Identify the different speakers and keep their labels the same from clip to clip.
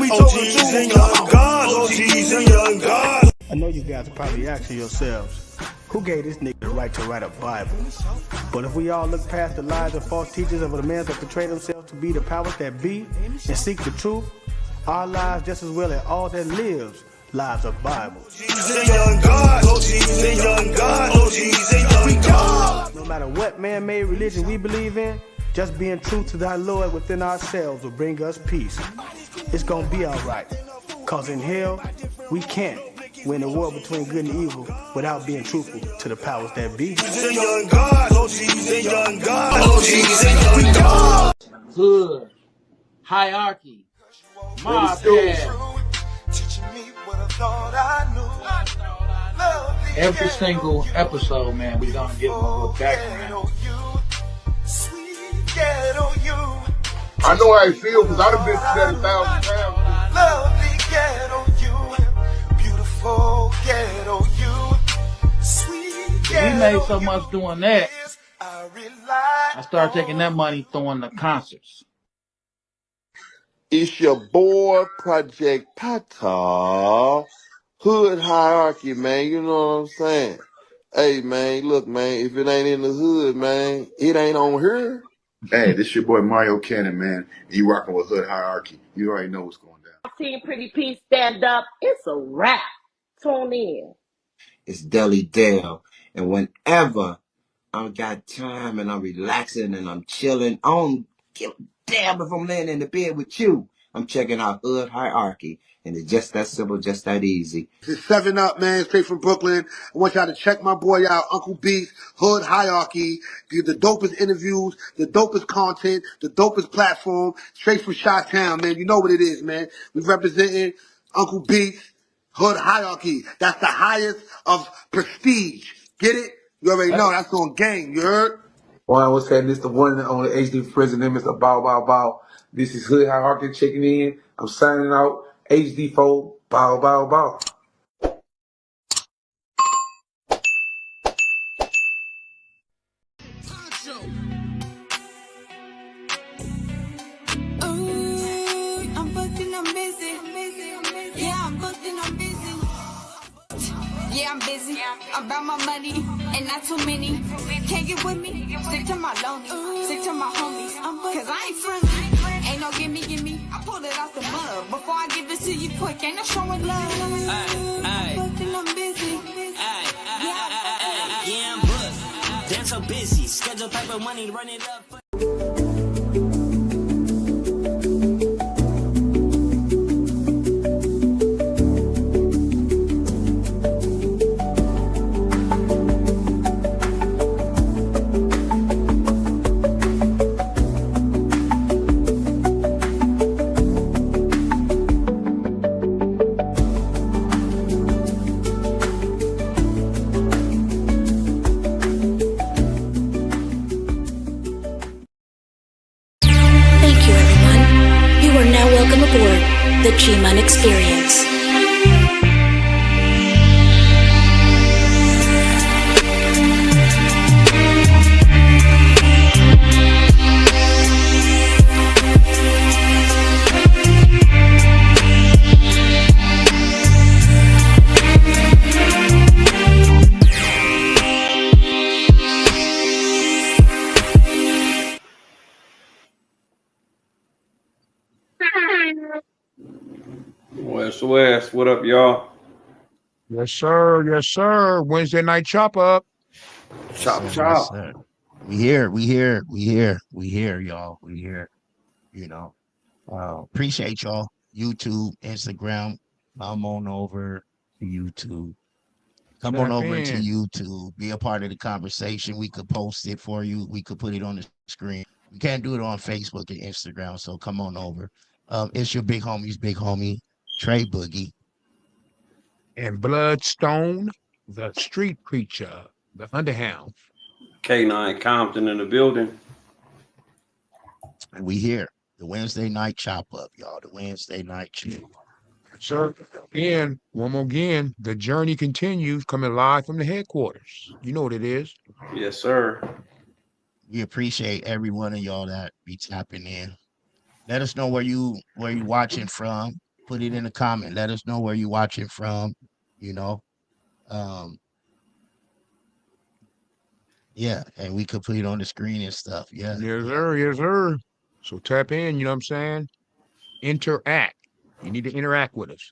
Speaker 1: OGs and young gods, OGs and young gods. I know you guys are probably asking yourselves, who gave this nigga the right to write a Bible? But if we all look past the lies and false teachers of the men that portray themselves to be the powers that be and seek the truth, our lives just as well as all that lives lives of Bible. OGs and young gods, OGs and young gods, OGs and young gods. No matter what man-made religion we believe in, just being true to thy Lord within ourselves will bring us peace. It's gonna be alright, cause in hell, we can't win the war between good and evil without being truthful to the powers that be. Young gods, OGs and young gods, OGs and young gods.
Speaker 2: Hood, hierarchy, mob pad. Every single episode, man, we're gonna give them a little background.
Speaker 3: I know how I feel because I've been through that 1,000 times.
Speaker 4: Lovely ghetto you, beautiful ghetto you, sweet ghetto.
Speaker 2: We made so much doing that. I started taking that money throwing the concerts.
Speaker 3: It's your boy, Project Pata, Hood Hierarchy, man. You know what I'm saying? Hey, man, look, man, if it ain't in the hood, man, it ain't on here.
Speaker 5: Hey, this your boy Mario Cannon, man. You rocking with Hood Hierarchy. You already know what's going down.
Speaker 6: Team Pretty P stand up. It's a wrap. Tune in.
Speaker 7: It's Deli Dale. And whenever I got time and I'm relaxing and I'm chilling, I don't give a damn if I'm laying in the bed with you. I'm checking out Hood Hierarchy. And it's just that simple, just that easy.
Speaker 8: It's 7 Up, man, straight from Brooklyn. I want y'all to check my boy out, Uncle Beast, Hood Hierarchy. Get the dopest interviews, the dopest content, the dopest platform, straight from Chi-Town, man. You know what it is, man. We representing Uncle Beast, Hood Hierarchy. That's the highest of prestige. Get it? You already know. That's on game. You heard?
Speaker 9: Well, I was saying this the one and only HD president, Mr. Bow Bow Bow. This is Hood Hierarchy checking in. I'm signing out. HD4, bow, bow, bow.
Speaker 10: I'm booked and I'm busy. Yeah, I'm booked and I'm busy. Yeah, I'm busy. I'm about my money and not too many. Can't get with me. Stick to my lonely. Stick to my homies. Cause I ain't friendly. Ain't no gimme. I pulled it out the mud. Before I give it to you quick, ain't no showing love. I'm booked and I'm busy.
Speaker 11: Yeah, I'm booked. Damn so busy. Schedule paper money, run it up.
Speaker 12: Welcome aboard the G-Man Experience.
Speaker 13: West, what up, y'all?
Speaker 14: Yes, sir. Yes, sir. Wednesday night chop up.
Speaker 13: Chop.
Speaker 15: Yes, we here, y'all. We here. You know. Appreciate y'all. YouTube, Instagram. Come on over to YouTube. Come on over to YouTube. Be a part of the conversation. We could post it for you. We could put it on the screen. We can't do it on Facebook and Instagram, so come on over. It's your big homie, Trey Boogie.
Speaker 14: And Bloodstone, the street preacher, the underhound.
Speaker 13: K9 Compton in the building.
Speaker 15: And we here. The Wednesday night chop up, y'all. The Wednesday night chop.
Speaker 14: Sir, again, one more again, the journey continues, coming live from the headquarters. You know what it is.
Speaker 13: Yes, sir.
Speaker 15: We appreciate every one of y'all that be tapping in. Let us know where you watching from. Put it in the comment. Let us know where you're watching from. You know, um, yeah, and we could put it on the screen and stuff. Yeah,
Speaker 14: Yes,
Speaker 15: yeah.
Speaker 14: sir. Yes, sir. So tap in, you know what I'm saying? Interact. You need to interact with us.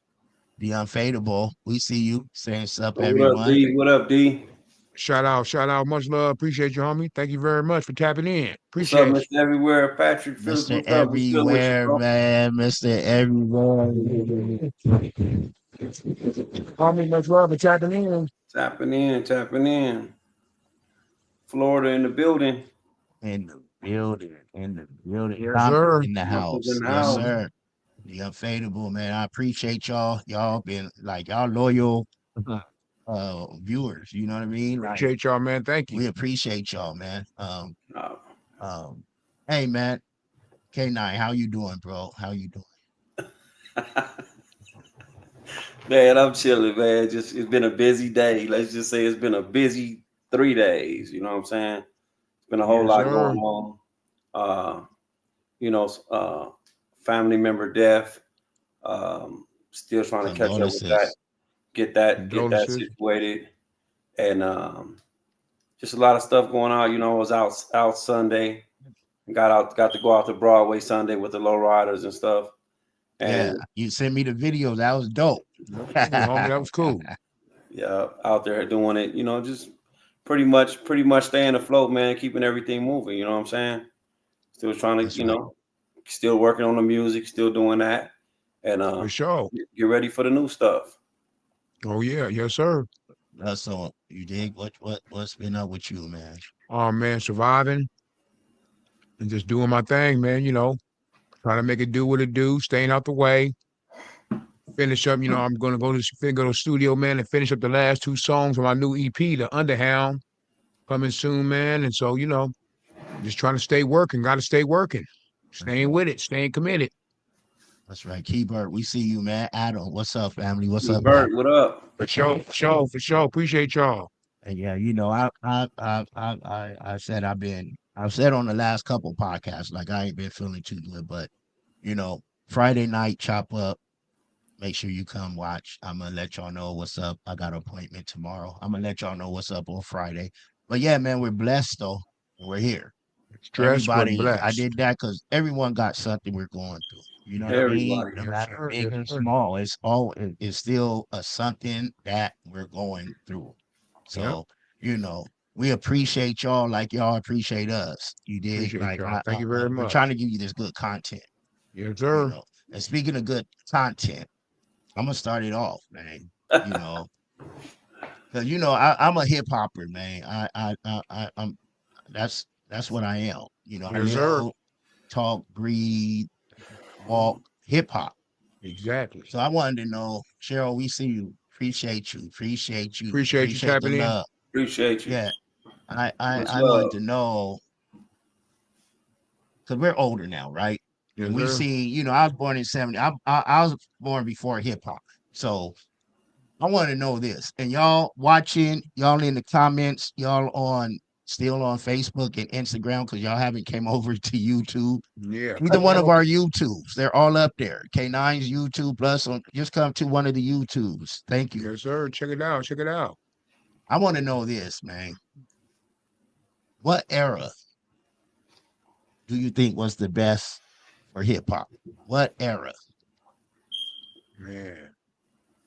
Speaker 15: The Unfadable. We see you. Saying sup,
Speaker 13: What up,
Speaker 15: everyone.
Speaker 13: D? What up, D?
Speaker 14: Shout out. Much love. Appreciate you, homie. Thank you very much for tapping in.
Speaker 13: What's up,
Speaker 14: Appreciate you.
Speaker 13: Mr. Everywhere? Patrick Phillips,
Speaker 15: Mr.
Speaker 13: what's up? What's good with you,
Speaker 15: Everywhere,
Speaker 13: bro?
Speaker 15: man. Mr. Everywhere.
Speaker 14: Homie, much love for tapping in.
Speaker 13: Tapping in, tapping in. Florida in the building.
Speaker 15: In the building. In the building.
Speaker 14: Yes,
Speaker 15: Compton
Speaker 14: sir.
Speaker 15: in the
Speaker 13: Compton's in
Speaker 15: house.
Speaker 13: the
Speaker 15: Yes,
Speaker 13: house.
Speaker 15: sir. The Unfadable, man. I appreciate y'all. Y'all been like y'all loyal viewers. You know what I mean? Like
Speaker 14: Appreciate y'all, man. Thank you.
Speaker 15: we appreciate y'all, man.
Speaker 13: Oh.
Speaker 15: Hey man, K9, how you doing, bro? How you doing?
Speaker 13: Man, I'm chilling, man. Just it's been a busy day. Let's just say it's been a busy 3 days. You know what I'm saying? It's been a whole
Speaker 14: Yes,
Speaker 13: lot
Speaker 14: sir.
Speaker 13: going on. You know, family member death. Still trying to catch up with that,
Speaker 15: Condolences.
Speaker 13: get that
Speaker 14: Condolences.
Speaker 13: situated, and just a lot of stuff going on. You know, I was out Sunday, got to go out to Broadway Sunday with the lowriders and stuff.
Speaker 15: Yeah,
Speaker 13: And
Speaker 15: you sent me the video. That was dope.
Speaker 14: Homie, that was cool.
Speaker 13: yeah, out there doing it. You know, just pretty much staying afloat, man, keeping everything moving. You know what I'm saying? Still trying to,
Speaker 15: That's right.
Speaker 13: still working on the music, still doing that, and
Speaker 14: For sure.
Speaker 13: get ready for the new stuff.
Speaker 14: Oh yeah, yes, sir.
Speaker 15: That's all. You dig? What's been up with you, man?
Speaker 14: Oh man, surviving and just doing my thing, man. You know, trying to make it do what it do, staying out the way. Finish up, I'm gonna go to the studio, man, and finish up the last 2 songs on my new EP, The Underhound, coming soon, man. And so, just trying to stay working, gotta stay working. Staying with it, staying committed.
Speaker 15: That's right. Keybird, we see you, man. Adam, what's up, family? What's up,
Speaker 13: Bert,
Speaker 15: Adam?
Speaker 13: what up?
Speaker 14: For sure. Appreciate y'all.
Speaker 15: And yeah, I said I've said on the last couple podcasts, like I ain't been feeling too good, but Friday night chop up. Make sure you come watch. I'm gonna let y'all know what's up. I got an appointment tomorrow. I'm gonna let y'all know what's up on Friday. But yeah, man, we're blessed though. We're here.
Speaker 14: Stressed but
Speaker 15: Everybody, I
Speaker 14: blessed.
Speaker 15: did that because everyone got something we're going through. You know what I mean?
Speaker 13: Everybody.
Speaker 15: No
Speaker 14: Yes,
Speaker 15: matter
Speaker 14: sir.
Speaker 15: big
Speaker 14: Yes,
Speaker 15: or
Speaker 14: sir.
Speaker 15: small, it's still a something that we're going through.
Speaker 14: Yep.
Speaker 15: So, we appreciate y'all like y'all appreciate us. You dig?
Speaker 14: Appreciate
Speaker 15: Like
Speaker 14: y'all. Thank you very
Speaker 15: we're trying to
Speaker 14: much.
Speaker 15: give you this good content,
Speaker 14: Yes,
Speaker 15: you
Speaker 14: sir.
Speaker 15: know. And speaking of good content, I'm gonna start it off, man. You know, because I'm a hip hopper, man. I'm that's what I am. I
Speaker 14: Yes, sir.
Speaker 15: live, talk, breathe, walk hip hop.
Speaker 14: Exactly.
Speaker 15: So I wanted to know, Cheryl, we see you. Appreciate you. Appreciate you.
Speaker 14: Appreciate you
Speaker 15: Appreciate the
Speaker 14: tapping in.
Speaker 15: love.
Speaker 13: Appreciate you.
Speaker 15: Yeah. I I,
Speaker 13: Much
Speaker 15: I wanted
Speaker 13: love.
Speaker 15: to know because we're older now, right?
Speaker 14: Yes,
Speaker 15: And we
Speaker 14: sir.
Speaker 15: see, I was born in 70. I was born before hip hop. So I want to know this. And y'all watching, y'all in the comments, y'all still on Facebook and Instagram because y'all haven't came over to YouTube.
Speaker 14: Yeah,
Speaker 15: Either
Speaker 14: come
Speaker 15: one
Speaker 14: on
Speaker 15: of
Speaker 14: over.
Speaker 15: our YouTubes, they're all up there. K9's YouTube plus just come to one of the YouTubes. Thank you.
Speaker 14: Yes, sir. Check it out. Check it out.
Speaker 15: I want to know this, man. What era do you think was the best for hip hop? What era?
Speaker 14: Man.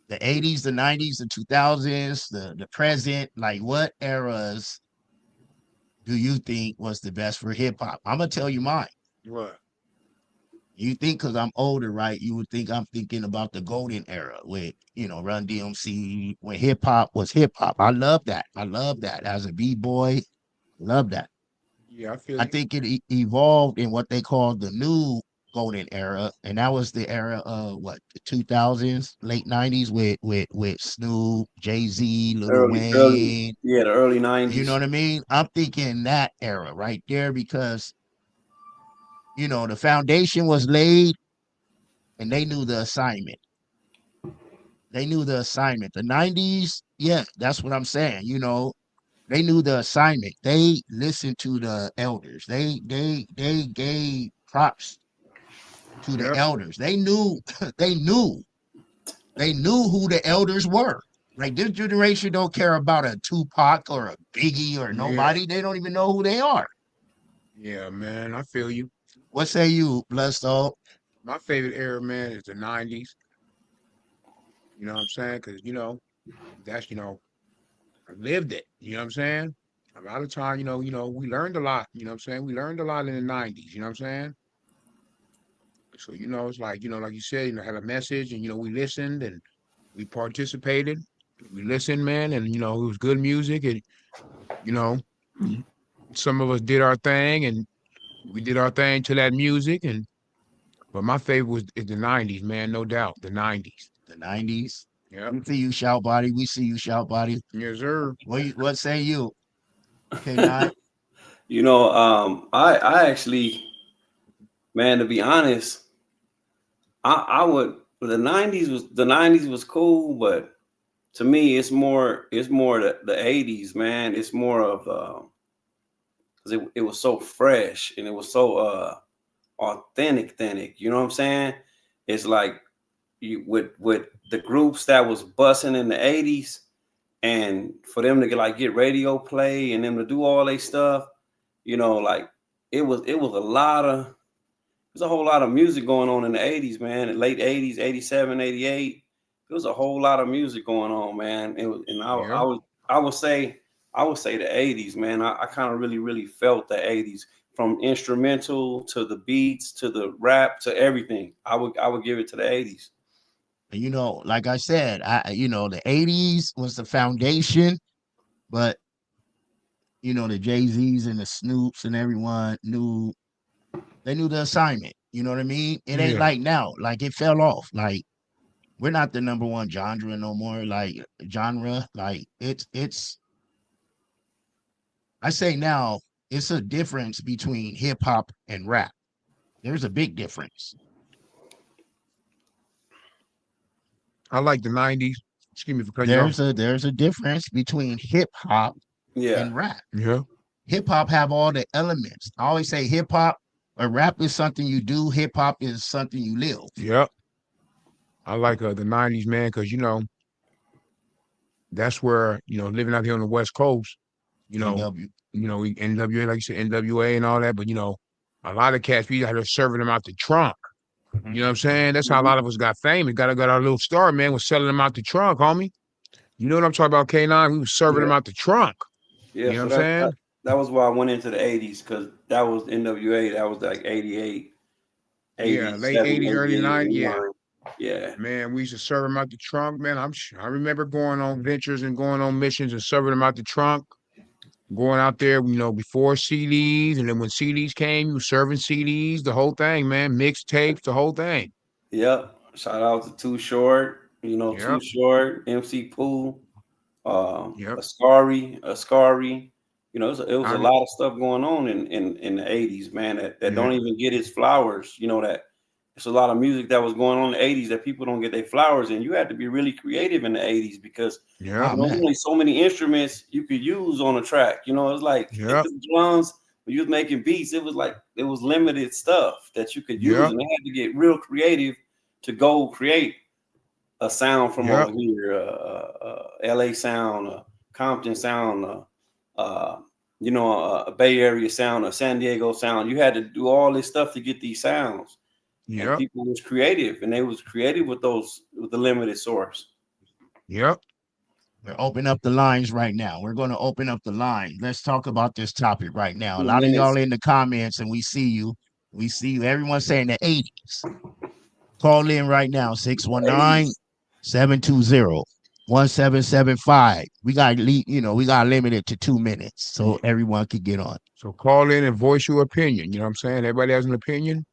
Speaker 15: The 80s, the 90s, the 2000s, the present? Like what eras do you think was the best for hip hop? I'm gonna tell you mine.
Speaker 14: What?
Speaker 15: You think because I'm older, right? You would think I'm thinking about the golden era with, Run DMC, when hip hop was hip hop. I love that. I love that. As a B-boy, love that.
Speaker 14: Yeah, I feel
Speaker 15: I
Speaker 14: you.
Speaker 15: think it evolved in what they call the new golden era, and that was the era of what the 2000s, late 90s with Snoop, Jay-Z, Lil
Speaker 13: Early,
Speaker 15: Wayne.
Speaker 13: yeah, the early
Speaker 15: You know
Speaker 13: '90s.
Speaker 15: what I mean? I'm thinking that era right there because the foundation was laid and they knew the assignment. They knew the assignment. The 90s, yeah, that's what I'm saying. They knew the assignment. They listened to the elders. They gave props to the elders. They knew, they knew who the elders were. Like this generation don't care about a Tupac or a Biggie or nobody. They don't even know who they are.
Speaker 14: Yeah, man, I feel you.
Speaker 15: What say you, Bloodstone?
Speaker 14: My favorite era, man, is the '90s. You know what I'm saying? Because that's I lived it. You know what I'm saying? A lot of time, we learned a lot. You know what I'm saying? We learned a lot in the '90s. You know what I'm saying? So it's like like you said, had a message, and we listened and we participated. We listened, man, and it was good music, and you know, some of us did our thing, and we did our thing to that music, but my favorite is the '90s, man, no doubt, the '90s.
Speaker 15: The '90s.
Speaker 14: Yeah.
Speaker 15: We see you, Shout Body. We see you, Shout Body.
Speaker 14: Yes, sir.
Speaker 15: What say you? K9.
Speaker 13: I actually, man, to be honest, I would the '90s was cool, but to me it's more the '80s, man. It's more of 'cause it was so fresh and it was so authentic. You know what I'm saying? It's like with the groups that was busting in the '80s, and for them to get radio play and them to do all their stuff, like it was there's a whole lot of music going on in the '80s, man. In late '80s, '87, '88, there was a whole lot of music going on, man. It was, and I would say the '80s, man. I kind of really felt the '80s, from instrumental to the beats to the rap to everything. I would give it to the '80s.
Speaker 15: Like I said, the '80s was the foundation, but the Jay-Z's and the Snoops and everyone knew the assignment. You know what I mean? It ain't like now. Like it fell off. Like we're not the number one genre no more. Like genre. Like it's I say now it's a difference between hip hop and rap. There's a big difference.
Speaker 14: I like the '90s. Excuse me for cutting you off.
Speaker 15: There's a difference between hip hop and rap.
Speaker 14: Yeah.
Speaker 15: Hip hop have all the elements. I always say hip hop or rap is something you do. Hip hop is something you live.
Speaker 14: Yep. I like the '90s, man, because that's where living out here on the West Coast, NWA, like you said, NWA and all that, but a lot of cats, we had to serving them out the trunk. You know what I'm saying? That's how a lot of us got famous. Got our little star, man, was selling them out the trunk, homie. You know what I'm talking about, K9? We was serving them out the trunk.
Speaker 13: Yeah,
Speaker 14: you know what I'm saying?
Speaker 13: That was why I went into the '80s, because that was NWA. That was like '88.
Speaker 14: Yeah, late '80s, early '90s. Yeah.
Speaker 13: Yeah.
Speaker 14: Man, we used to serve them out the trunk, man. I remember going on ventures and going on missions and serving them out the trunk. Going out there, before CDs, and then when CDs came, you were serving CDs, the whole thing, man. Mixtapes, the whole thing.
Speaker 13: Yep. Shout out to Too Short, Too Short, MC Pooh, Ascari. It was a lot of stuff going on in the '80s, man, that don't even get its flowers. That it's a lot of music that was going on in the '80s that people don't get their flowers, and you had to be really creative in the '80s because there's only so many instruments you could use on a track. It's like the drums. When you was making beats, it was like it was limited stuff that you could use, and they had to get real creative to go create a sound from over here, LA sound, Compton sound, a Bay Area sound, a San Diego sound. You had to do all this stuff to get these sounds. And people was creative, and they was creative with the limited source.
Speaker 14: Yep.
Speaker 15: We're opening up the lines right now. We're going to open up the line. Let's talk about this topic right now. A lot of y'all in the comments, and we see you. We see you. Everyone's saying the '80s. Call in right now, 619-720-1775. We got limited to 2 minutes so everyone could get on.
Speaker 14: So call in and voice your opinion. You know what I'm saying? Everybody has an opinion.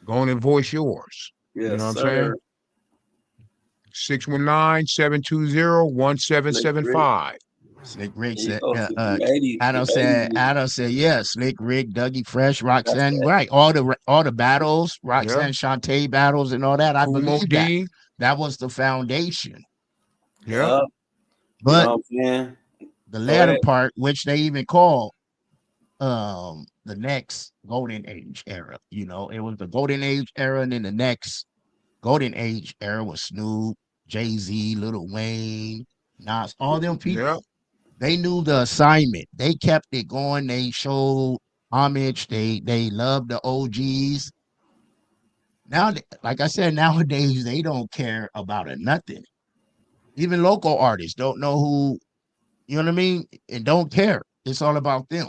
Speaker 14: Go on and voice yours.
Speaker 13: Yes,
Speaker 14: you know what I'm saying? 619-720-1775.
Speaker 15: Slick Rick said, Adam said, yes, Slick Rick, Dougie Fresh, Roxanne, right. All the battles, Roxanne Shantae battles and all that. I believe that was the foundation.
Speaker 14: Yeah.
Speaker 15: But the latter part, which they even call the next golden age era. You know, it was the golden age era, and then the next golden age era was Snoop, Jay-Z, Lil Wayne, Nas, all them people.
Speaker 14: Yeah.
Speaker 15: They knew the assignment. They kept it going. They showed homage. They loved the OGs. Now, like I said, nowadays they don't care about a nothing. Even local artists don't know who, you know what I mean, and don't care. It's all about them.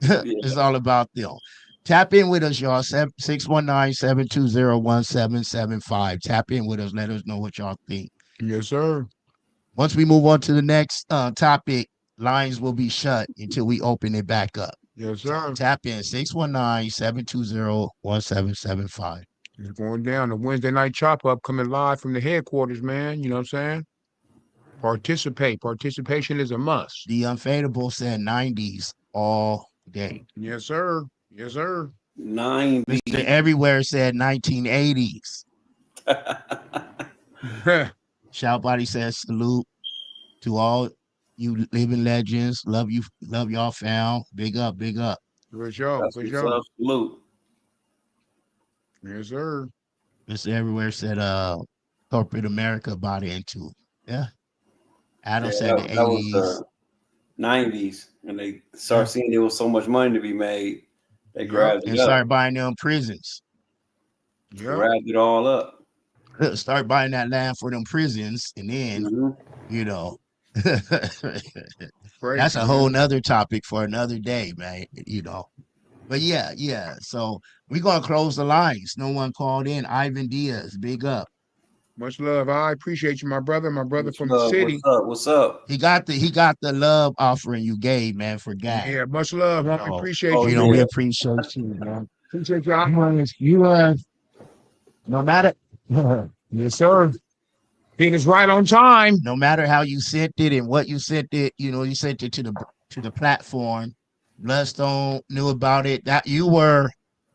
Speaker 15: It's all about them. Tap in with us, y'all. 619-720-1775. Tap in with us. Let us know what y'all think.
Speaker 14: Yes, sir.
Speaker 15: Once we move on to the next topic, lines will be shut until we open it back up.
Speaker 14: Yes, sir.
Speaker 15: Tap in 619-720-1775.
Speaker 14: It's going down. The Wednesday night chop up coming live from the headquarters, man. You know what I'm saying? Participate. Participation is a must.
Speaker 15: The Unfadable said 90s all day.
Speaker 14: Yes, sir. Yes, sir.
Speaker 13: 90s.
Speaker 15: Mr. Everywhere said 1980s. Shout Body says salute to all you living legends. Love you, love y'all fam. Big up, big up.
Speaker 14: For sure.
Speaker 13: That's
Speaker 14: For
Speaker 13: what's
Speaker 14: sure.
Speaker 13: up. Salute.
Speaker 14: Yes, sir.
Speaker 15: Mr. Everywhere said corporate America bought into. Yeah. Adam said the 80s.
Speaker 13: That was the 90s. And they started seeing there was so much money to be made. They grabbed it
Speaker 15: and
Speaker 13: up.
Speaker 15: started buying them prisons.
Speaker 13: Grabbed it all up.
Speaker 15: Start buying that land for them prisons, and then you know that's a whole nother topic for another day, man. You know, but yeah. So we're gonna close the lines. No one called in. Ivan Diaz, big up.
Speaker 14: Much love. I appreciate you, my brother. My brother from the city.
Speaker 13: What's up?
Speaker 15: He got the love offering you gave, man, for God.
Speaker 14: Yeah, much love. Homie. Appreciate you.
Speaker 15: You know, we appreciate you, man.
Speaker 14: Appreciate you. No matter. Yes, sir. He is right on time.
Speaker 15: No matter how you sent it and what you sent it, you know, you sent it to the platform. Bloodstone knew about it. That you were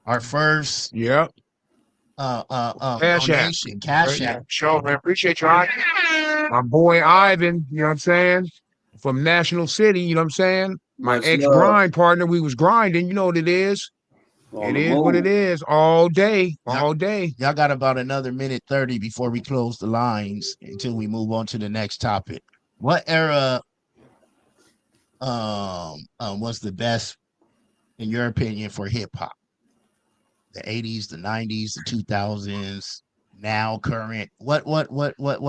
Speaker 15: our first.
Speaker 14: Yep.
Speaker 15: Donation, Cash App.
Speaker 14: Sure, man. Appreciate you. My boy Ivan, you know what I'm saying? From National City, you know what I'm saying? My ex-grind partner, we was grinding, you know what it is. It is what it is all day, all day.
Speaker 15: Y'all got about another minute 30 before we close the lines until we move on to the next topic. What era was the best, in your opinion, for hip hop? The 80s, the 90s, the 2000s, now current. What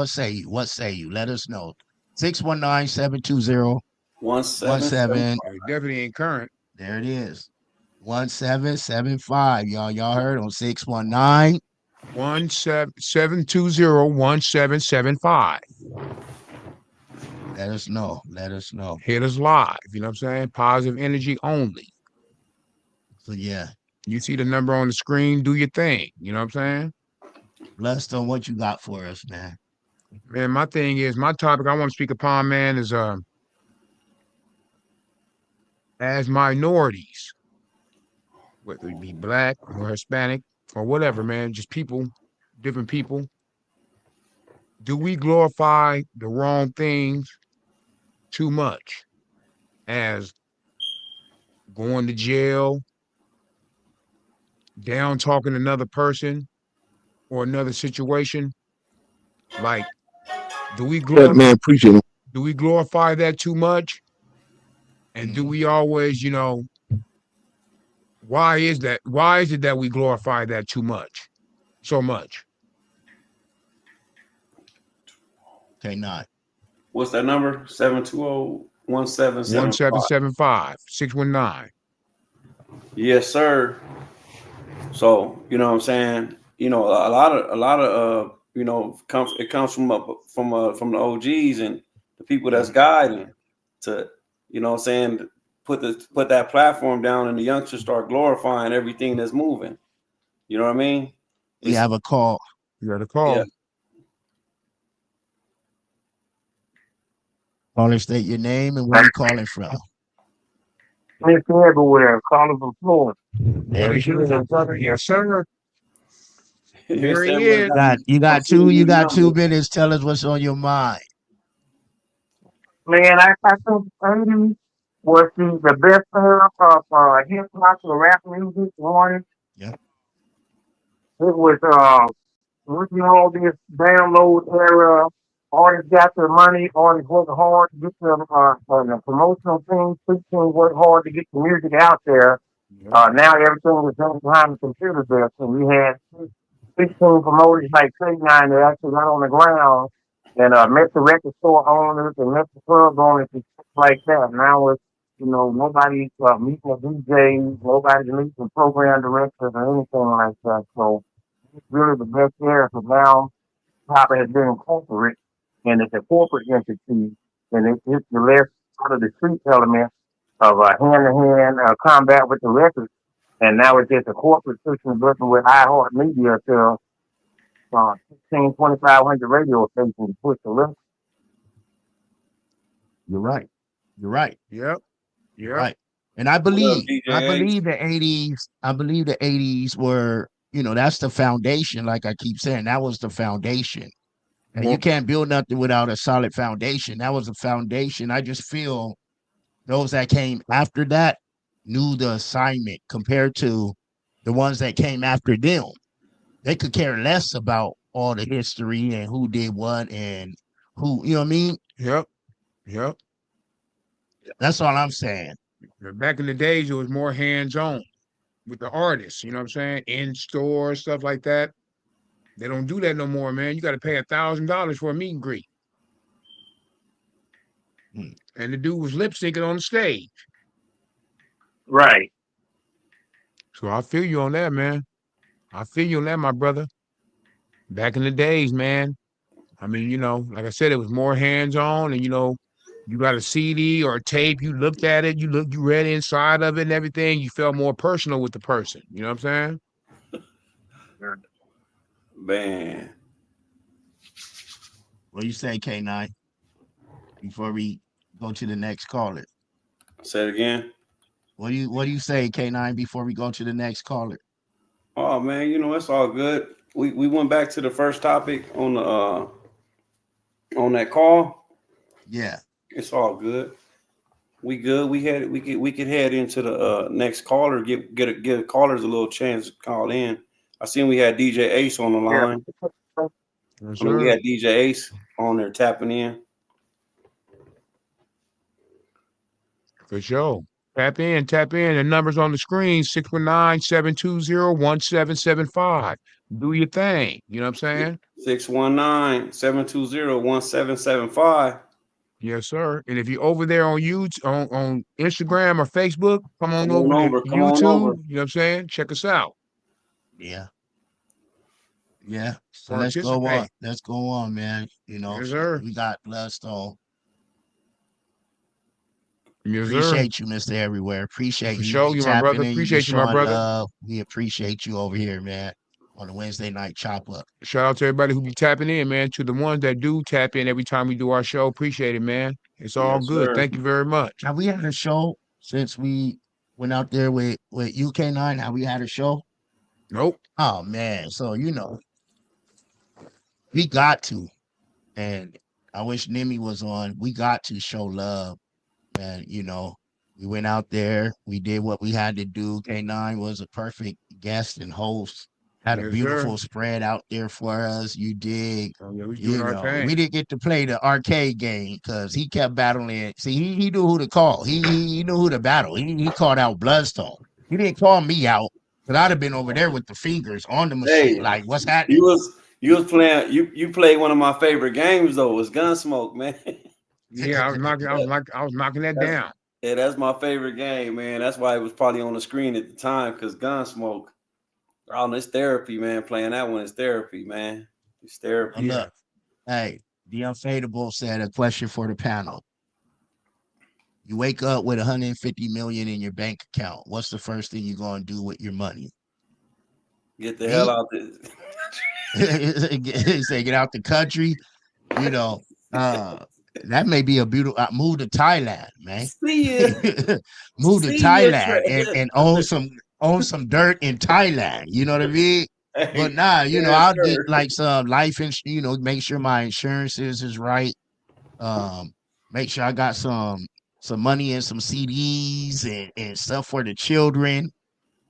Speaker 15: say you? What say you? Let us know. 619-720-1775.
Speaker 14: Definitely ain't current.
Speaker 15: There it is. 1775. Y'all heard on 619
Speaker 14: 720-1775.
Speaker 15: Let us know. Let us know.
Speaker 14: Hit us live. You know what I'm saying? Positive energy only.
Speaker 15: So yeah.
Speaker 14: You see the number on the screen, do your thing. You know what I'm saying?
Speaker 15: Bloodstone, what you got for us, man?
Speaker 14: Man, my thing is, my topic I want to speak upon, man, is as minorities, whether it be black or Hispanic or whatever, man, just people, different people, do we glorify the wrong things too much? As going to jail, down talking another person or another situation? Like, do we glorify, do we glorify that too much? And do we always, you know, why is that? Why is it that we glorify that too much? So much.
Speaker 15: Okay, not.
Speaker 13: What's that number? 720-1775.
Speaker 14: 1775 619.
Speaker 13: Yes, sir. So, you know what I'm saying? You know, a lot of you know, it comes from the OGs and the people that's guiding to, you know what I'm saying, put that platform down and the youngsters start glorifying everything that's moving. You know what I mean?
Speaker 15: We have a call.
Speaker 14: You got a call.
Speaker 13: Yeah.
Speaker 15: Caller, state your name and where you calling from.
Speaker 16: Mr. Everywhere, calling from Florida.
Speaker 15: There he is.
Speaker 14: Yes, sir.
Speaker 13: Here
Speaker 14: he is.
Speaker 15: You got 2 minutes. Tell us what's on your mind.
Speaker 16: Man, I got some 80s, was the best era of hip hop or rap music. One,
Speaker 15: Yeah.
Speaker 16: it was with all this download era. Artists got their money. Artists work hard to get them the promotional things. People work hard to get the music out there. Now everything was done behind the computer desk, and we had 16 promoters like K9 that actually got on the ground and met the record store owners and met the club owners and stuff like that. Now it's, nobody's meeting a DJ, nobody's meeting the program directors or anything like that. So it's really the best era. So now Papa has been incorporated, and it's a corporate entity, and it's the less out of the street element of hand-to-hand combat with the records. And now it's just a corporate system working with iHeartMedia to 2,500 radio stations to push the list.
Speaker 15: You're right. You're right.
Speaker 14: Yep.
Speaker 15: You're right. And I believe the 80s, I believe the 80s were, that's the foundation. Like I keep saying, that was the foundation. And you can't build nothing without a solid foundation. That was a foundation. I just feel those that came after that knew the assignment compared to the ones that came after them. They could care less about all the history and who did what and who, you know what I mean?
Speaker 14: Yep. Yep.
Speaker 15: That's all I'm saying.
Speaker 14: Back in the days, it was more hands-on with the artists, you know what I'm saying? In stores, stuff like that. They don't do that no more, man. You got to pay $1,000 for a meet and greet. And the dude was lip syncing on the stage.
Speaker 16: Right.
Speaker 14: So I feel you on that, man. I feel you on that, my brother. Back in the days, man. I mean, like I said, it was more hands-on, and you got a CD or a tape, you looked at it, you read inside of it and everything, you felt more personal with the person. You know what I'm saying?
Speaker 13: Man.
Speaker 15: What do you say, K9? Before we go to the next caller.
Speaker 13: Say it again.
Speaker 15: What do you say, K9, before we go to the next caller?
Speaker 13: Oh man, it's all good. We went back to the first topic on the on that call.
Speaker 15: Yeah.
Speaker 13: It's all good. We good. We could head into the next caller. Give callers a little chance to call in. I seen we had DJ Ace on the line.
Speaker 14: Yes,
Speaker 13: I mean, we had DJ Ace on there tapping in.
Speaker 14: For sure. Tap in. The number's on the screen, 619-720-1775. Do your thing. You know what I'm saying?
Speaker 13: 619-720-1775.
Speaker 14: Yes, sir. And if you're over there on YouTube, on Instagram or Facebook, come on over to
Speaker 13: Come on
Speaker 14: YouTube.
Speaker 13: over.
Speaker 14: You know what I'm saying? Check us out.
Speaker 15: Yeah. Yeah. So let's go on. Let's go on, man.
Speaker 14: Yes, sir.
Speaker 15: We got Bloodstone.
Speaker 14: Yes,
Speaker 15: appreciate you, Mr. Everywhere. Appreciate you.
Speaker 14: Show you, my brother. Appreciate you, my brother.
Speaker 15: Love. We appreciate you over here, man, on the Wednesday night chop up.
Speaker 14: Shout out to everybody who be tapping in, man. To the ones that do tap in every time we do our show. Appreciate it, man. It's all good.
Speaker 13: Sir.
Speaker 14: Thank you very much.
Speaker 15: Have we had a show since we went out there with UK9? Have we had a show?
Speaker 14: Nope.
Speaker 15: Oh, man. So, we got to. And I wish Nimi was on. We got to show love. And, we went out there. We did what we had to do. K9 was a perfect guest and host. Had a beautiful spread out there for us. You dig?
Speaker 14: Oh, yeah, we
Speaker 15: didn't get to play the arcade game because he kept battling. See, he knew who to call. He knew who to battle. He called out Bloodstone. He didn't call me out, but I'd have been over there with the fingers on the machine.
Speaker 13: Hey,
Speaker 15: like, what's happening?
Speaker 13: You was playing. You played one of my favorite games though. It was Gunsmoke, man.
Speaker 14: Yeah, I was knocking that down.
Speaker 13: Yeah, that's my favorite game, man. That's why it was probably on the screen at the time, because Gunsmoke. Oh, it's therapy, man. Playing that one is therapy, man. It's therapy.
Speaker 15: Look, hey, the Unfadable said a question for the panel. You wake up with 150 million in your bank account. What's the first thing you're gonna do with your money?
Speaker 13: Get the hell out there.
Speaker 15: Say get out the country. That may be a beautiful move to Thailand, man. Move to Thailand and own some dirt in Thailand. You know what I mean? Hey, but nah, I'll get like some life insurance, make sure my insurances is right. Make sure I got some some money and some CDs and stuff for the children.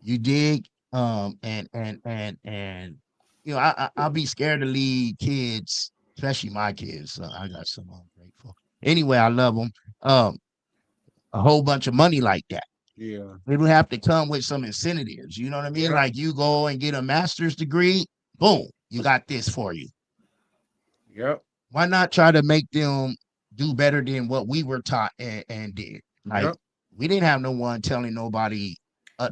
Speaker 15: You dig? And you know, I'll be scared to leave kids, especially my kids. I got some I'm grateful. Anyway, I love them. A whole bunch of money like that.
Speaker 14: Yeah.
Speaker 15: It would have to come with some incentives. You know what I mean?
Speaker 14: Yep.
Speaker 15: Like you go and get a master's degree, boom, you got this for you.
Speaker 14: Yep.
Speaker 15: Why not try to make them do better than what we were taught and did? Like
Speaker 14: Yep.
Speaker 15: we didn't have no one telling nobody,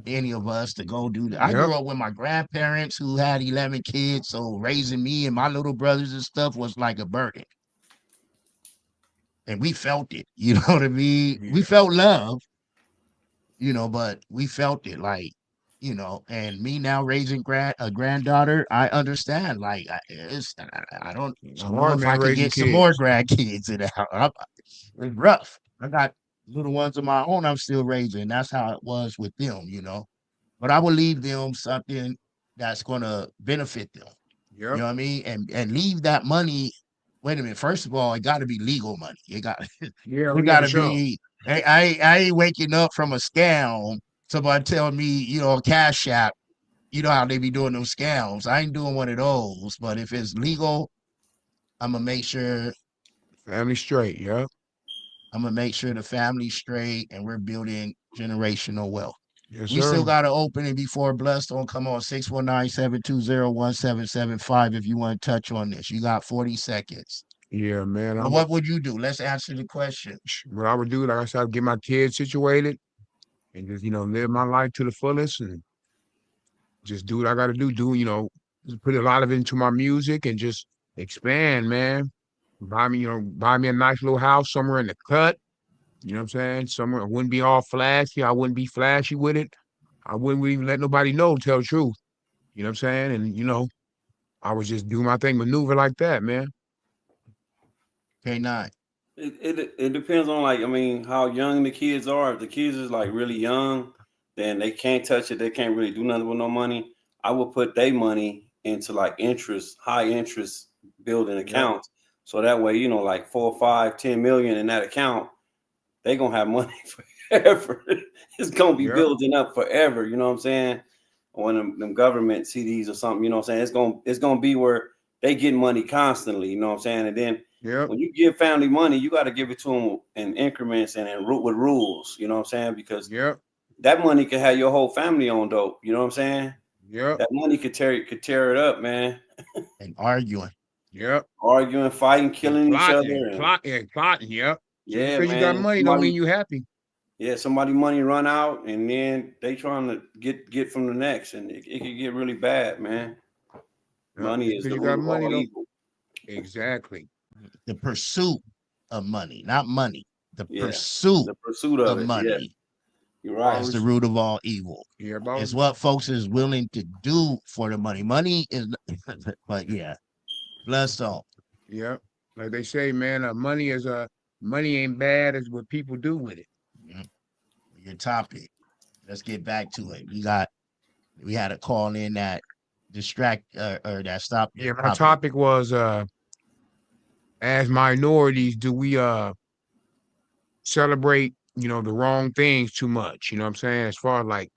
Speaker 15: any of us, to go do that. I
Speaker 14: Yep.
Speaker 15: grew up with my grandparents who had 11 kids, so raising me and my little brothers and stuff was like a burden. And we felt it, you know what I mean?
Speaker 14: Yeah.
Speaker 15: We felt love, you know, but we felt it, like, you know. And me now raising a granddaughter, I understand. Like, I don't know
Speaker 14: Hard,
Speaker 15: if I
Speaker 14: man,
Speaker 15: could
Speaker 14: raising
Speaker 15: get some more
Speaker 14: kids.
Speaker 15: grandkids in the house. It's rough. I got little ones of my own I'm still raising. That's how it was with them, you know. But I will leave them something that's going to benefit them. You
Speaker 14: Yep.
Speaker 15: know what I mean? And leave that money. Wait a minute. First of all, it got to be legal money. It got
Speaker 14: Yeah,
Speaker 15: it
Speaker 14: yeah,
Speaker 15: got
Speaker 14: for
Speaker 15: to
Speaker 14: sure.
Speaker 15: be. I ain't waking up from a scam. Somebody tell me, you know, Cash App. You know how they be doing those scams. I ain't doing one of those. But if it's legal, I'm gonna make sure
Speaker 14: Family straight. Yep.
Speaker 15: I'm gonna make sure the family's straight and we're building generational wealth.
Speaker 14: Yes,
Speaker 15: We still
Speaker 14: sir.
Speaker 15: got to open it before Bloodstone. Come on, 619-720-1775 if you want to touch on this. You got 40 seconds.
Speaker 14: Yeah, man.
Speaker 15: But what would you do? Let's answer the question.
Speaker 14: What I would do, like I said, I'd get my kids situated and just, you know, live my life to the fullest and just do what I got to do. You know, just put a lot of it into my music and just expand, man. Buy me a nice little house somewhere in the cut. You know what I'm saying? Somewhere it wouldn't be all flashy. I wouldn't be flashy with it. I wouldn't even let nobody know, to tell the truth. You know what I'm saying? And, you know, I would just do my thing, maneuver like that, man.
Speaker 15: K9.
Speaker 13: It depends on, like, I mean, how young the kids are. If the kids is like really young, then they can't touch it. They can't really do nothing with no money. I would put their money into like high interest building accounts. So that way, you know, like 4, 5, 10 million in that account, they gonna have money forever. It's gonna be building up forever. You know what I'm saying? When them government CDs or something, you know what I'm saying? It's gonna be where they get money constantly. You know what I'm saying? And then when you give family money, you got to give it to them in increments and with rules. You know what I'm saying? Because that money could have your whole family on dope. You know what I'm saying? That money could tear it up, man.
Speaker 15: And arguing.
Speaker 13: Arguing, fighting, killing each other,
Speaker 14: and plotting.
Speaker 13: Yeah,
Speaker 14: because
Speaker 13: man.
Speaker 14: you got money don't mean you happy.
Speaker 13: Yeah, somebody money run out and then they trying to get from the next, and it could get really bad, man. Money is the root of all evil.
Speaker 14: Exactly.
Speaker 15: The pursuit of money, not money. The pursuit of money.
Speaker 13: Yeah. You're right.
Speaker 15: Is the root of all evil.
Speaker 14: Yeah,
Speaker 15: it's what folks is willing to do for the money. Money is, but yeah, Bloodstone.
Speaker 14: Yeah, like they say, man, money ain't bad as what people do with it.
Speaker 15: Your topic. Let's get back to it. We had a call in that or that stopped.
Speaker 14: Yeah, my topic was as minorities, do we celebrate, you know, the wrong things too much? You know what I'm saying? As far as like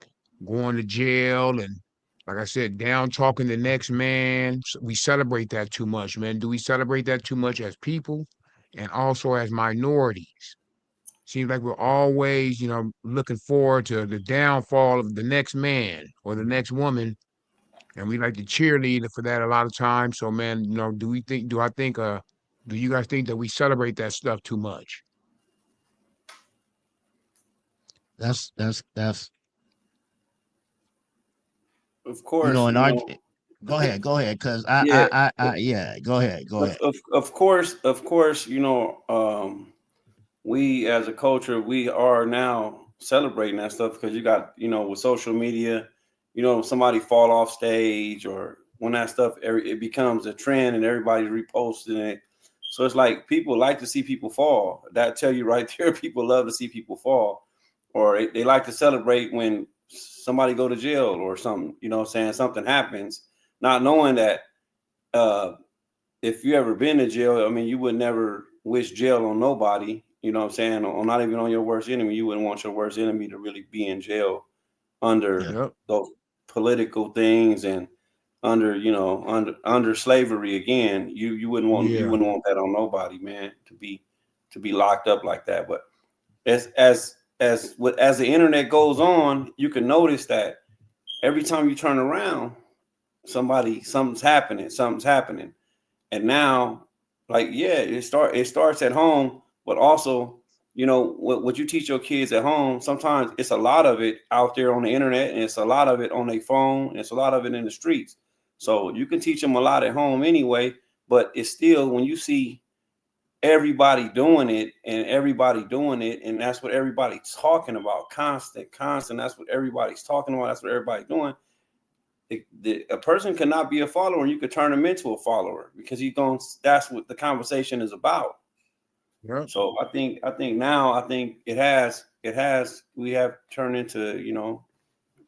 Speaker 14: going to jail and, like I said, down talking the next man, we celebrate that too much, man. Do we celebrate that too much as people and also as minorities? Seems like we're always, you know, looking forward to the downfall of the next man or the next woman, and we like to cheerlead for that a lot of times. So, man, you know, do you guys think that we celebrate that stuff too much?
Speaker 15: That's
Speaker 13: of course.
Speaker 15: You know, go ahead, because go ahead.
Speaker 13: Of course, you know, we as a culture, we are now celebrating that stuff because you got, you know, with social media, you know, somebody fall off stage or when that stuff, it becomes a trend and everybody's reposting it. So it's like people like to see people fall. That tell you right there, people love to see people fall, or they like to celebrate when somebody go to jail or something, you know what I'm saying? Something happens, not knowing that if you ever been to jail, I mean, you would never wish jail on nobody. You know what I'm saying? Or not even on your worst enemy. You wouldn't want your worst enemy to really be in jail under those political things and under, you know, under slavery again. You wouldn't want that on nobody, man, to be locked up like that. But as the internet goes on, you can notice that every time you turn around, something's happening. And now, like, yeah, it starts at home, but also, you know, what you teach your kids at home, sometimes it's a lot of it out there on the internet, and it's a lot of it on their phone, and it's a lot of it in the streets. So you can teach them a lot at home anyway, but it's still, when you see everybody doing it, and that's what everybody's talking about, constant, that's what everybody's talking about, that's what everybody's doing. A person cannot be a follower, and you could turn them into a follower, because that's what the conversation is about.
Speaker 14: Yeah.
Speaker 13: So I think we have turned into, you know,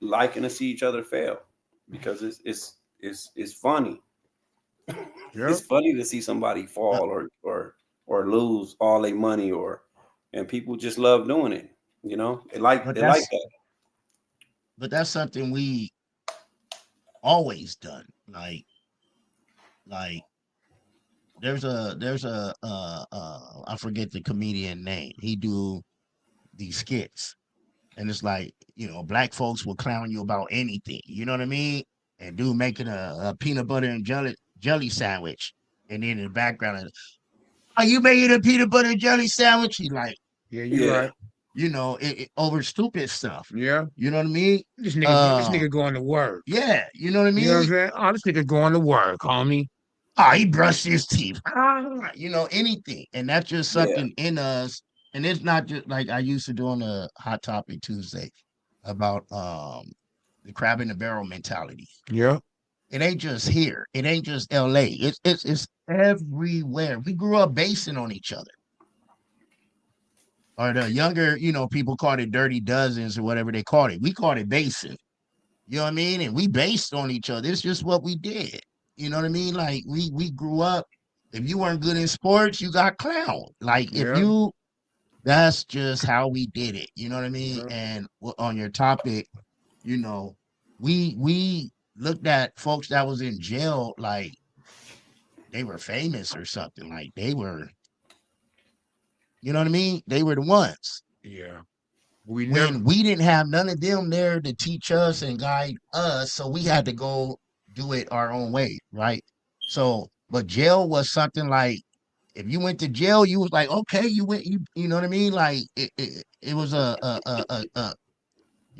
Speaker 13: liking to see each other fail, because it's funny.
Speaker 14: Yeah.
Speaker 13: It's funny to see somebody fall or lose all their money, and people just love doing it. You know, they like that.
Speaker 15: But that's something we always done. Like there's a I forget the comedian name. He do these skits, and it's like, you know, black folks will clown you about anything. You know what I mean? And dude making a peanut butter and jelly sandwich, and then in the background, are you making a peanut butter and jelly sandwich? He's like,
Speaker 14: yeah, you're right.
Speaker 15: You know, it over stupid stuff.
Speaker 14: Yeah.
Speaker 15: You know what I mean?
Speaker 14: This nigga going to work.
Speaker 15: Yeah, you know what I mean?
Speaker 14: You know what I'm saying? Oh, this nigga going to work, homie.
Speaker 15: Oh, he brushed his teeth. You know, anything. And that's just something in us. And it's not just like I used to do on a Hot Topic Tuesday about the crab in the barrel mentality.
Speaker 14: Yeah.
Speaker 15: It ain't just here. It ain't just LA. It's everywhere. We grew up basing on each other. Or the younger, you know, people called it dirty dozens or whatever they called it. We called it basing. You know what I mean? And we based on each other. It's just what we did. You know what I mean? Like we grew up. If you weren't good in sports, you got clowned. Like that's just how we did it. You know what I mean? And on your topic, you know, we looked at folks that was in jail like they were famous or something. Like they were, you know what I mean? They were the ones.
Speaker 14: Yeah.
Speaker 15: We didn't have none of them there to teach us and guide us, so we had to go do it our own way, right? So, but jail was something like, if you went to jail, you was like, okay, you went, you know what I mean? Like it was you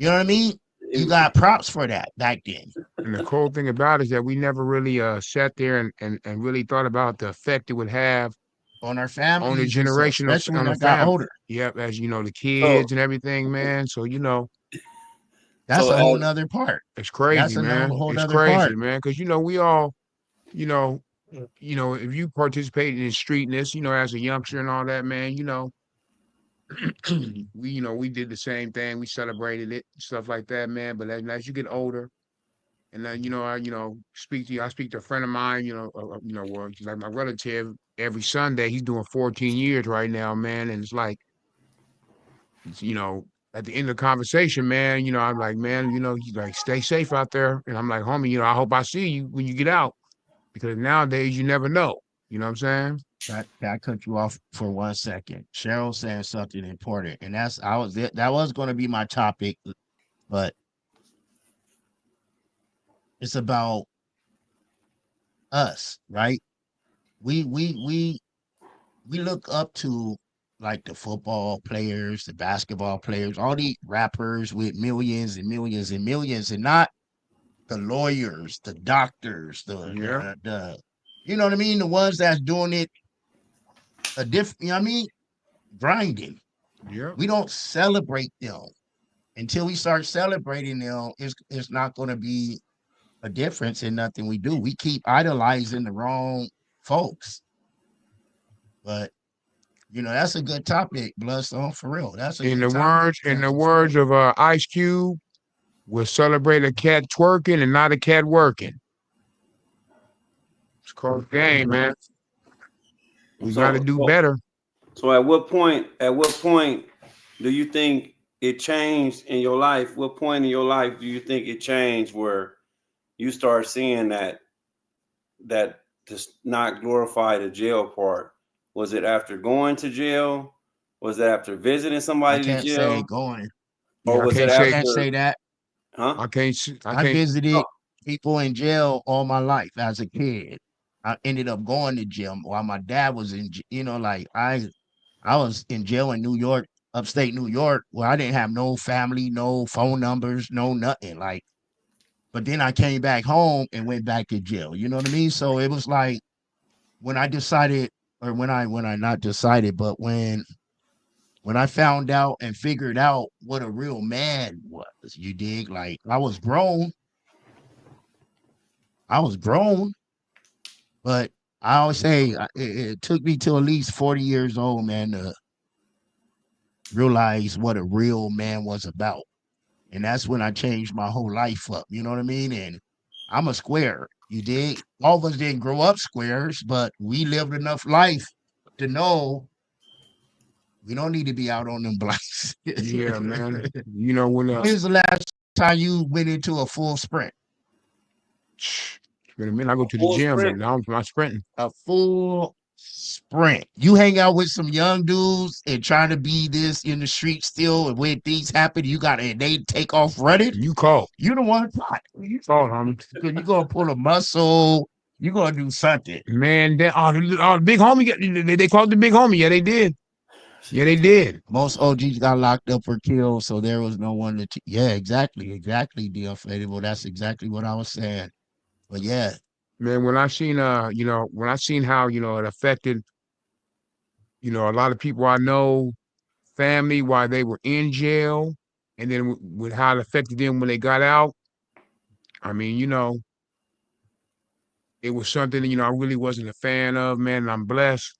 Speaker 15: know what I mean? You got props for that back then.
Speaker 14: And the cool thing about it is that we never really sat there and really thought about the effect it would have
Speaker 15: on our families,
Speaker 14: on the generation,
Speaker 15: especially when
Speaker 14: on
Speaker 15: I
Speaker 14: the
Speaker 15: got
Speaker 14: family.
Speaker 15: older.
Speaker 14: Yep, as you know, the kids and everything, man. So you know,
Speaker 15: that's a whole nother part.
Speaker 14: It's crazy,
Speaker 15: that's
Speaker 14: man. It's crazy, man. Because you know, we all, you know, if you participated in streetness, you know, as a youngster and all that, man, you know, we did the same thing. We celebrated it, stuff like that, man. But as you get older, and then I speak to a friend of mine, well, he's like my relative. Every Sunday, he's doing 14 years right now, man. And it's like, at the end of the conversation, man, I'm like, man, he's like, stay safe out there. And I'm like, homie, I hope I see you when you get out, because nowadays you never know. You know what I'm saying?
Speaker 15: I cut you off for 1 second. Cheryl saying something important, and that was going to be my topic, but it's about us, right? We look up to like the football players, the basketball players, all these rappers with millions and millions and millions, and not the lawyers, the doctors, the you know what I mean? The ones that's doing it a different, you know what I mean? Grinding.
Speaker 14: Yeah.
Speaker 15: We don't celebrate them. Until we start celebrating them, it's not going to be a difference in nothing we do. We keep idolizing the wrong folks. But that's a good topic, Bloodstone, for real. That's a
Speaker 14: in
Speaker 15: good
Speaker 14: the
Speaker 15: topic.
Speaker 14: words of Ice Cube, we'll celebrate a cat twerking and not a cat working. It's called game, man. We got to do better.
Speaker 13: So at what point do you think it changed in your life? What point in your life do you think it changed where you start seeing that to not glorify the jail part? Was it after going to jail? Was it after visiting
Speaker 15: I
Speaker 13: somebody to
Speaker 15: can't say
Speaker 13: jail?
Speaker 15: going.
Speaker 13: Or
Speaker 14: Yeah,
Speaker 13: was it
Speaker 15: I
Speaker 14: say
Speaker 15: can't say
Speaker 13: after,
Speaker 15: that.
Speaker 13: huh?
Speaker 14: I
Speaker 15: I
Speaker 14: can't.
Speaker 15: visited people in jail all my life as a kid. I ended up going to jail while my dad was in, like I was in jail in New York, upstate New York, where I didn't have no family, no phone numbers, no nothing. Like, but then I came back home and went back to jail. You know what I mean? So it was like when I decided, or when I not decided, but when I found out and figured out what a real man was, you dig? Like I was grown, but I always say it took me till at least 40 years old, man, to realize what a real man was about. And that's when I changed my whole life up. You know what I mean? And I'm a square. You dig? All of us didn't grow up squares, but we lived enough life to know we don't need to be out on them blocks.
Speaker 14: Yeah, man. You know when
Speaker 15: When's the last time you went into a full sprint?
Speaker 14: it's been a minute. I go to the
Speaker 13: Full
Speaker 14: gym, but
Speaker 13: sprint?
Speaker 14: now I'm not sprinting.
Speaker 15: A full sprint. You hang out with some young dudes and trying to be this in the street still, and when things happen, and they take off running.
Speaker 14: You call.
Speaker 15: You the one caught.
Speaker 14: You call, homie.
Speaker 15: Because you're gonna pull a muscle, you're gonna do something.
Speaker 14: Man, the big homie, they called the big homie. Yeah, they did. Yeah, they did.
Speaker 15: Most OGs got locked up or killed, so there was no one to. Yeah, exactly, DL Fadable. That's exactly what I was saying. But yeah,
Speaker 14: Man, when I seen when I seen how, it affected, a lot of people I know, family while they were in jail, and then with how it affected them when they got out. I mean, it was something, I really wasn't a fan of, man. And I'm blessed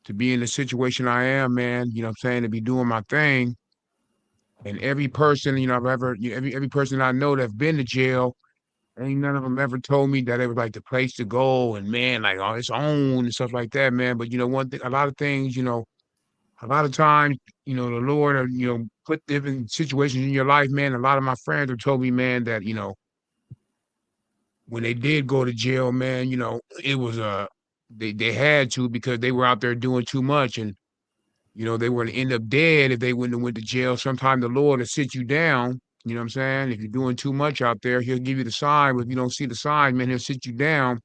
Speaker 14: to be in the situation I am, man. You know what I'm saying? To be doing my thing. And every person, I've ever, every person I know that's been to jail, ain't none of them ever told me that it was like the place to go and man, like on its own and stuff like that, man. But one thing, a lot of things, a lot of times, the Lord, put different situations in your life, man. A lot of my friends have told me, man, that when they did go to jail, man, it was they had to because they were out there doing too much and they were gonna end up dead if they wouldn't have went to jail. Sometimes the Lord will sit you down. You know what I'm saying? If you're doing too much out there, he'll give you the sign. But if you don't see the sign, man, he'll sit you down.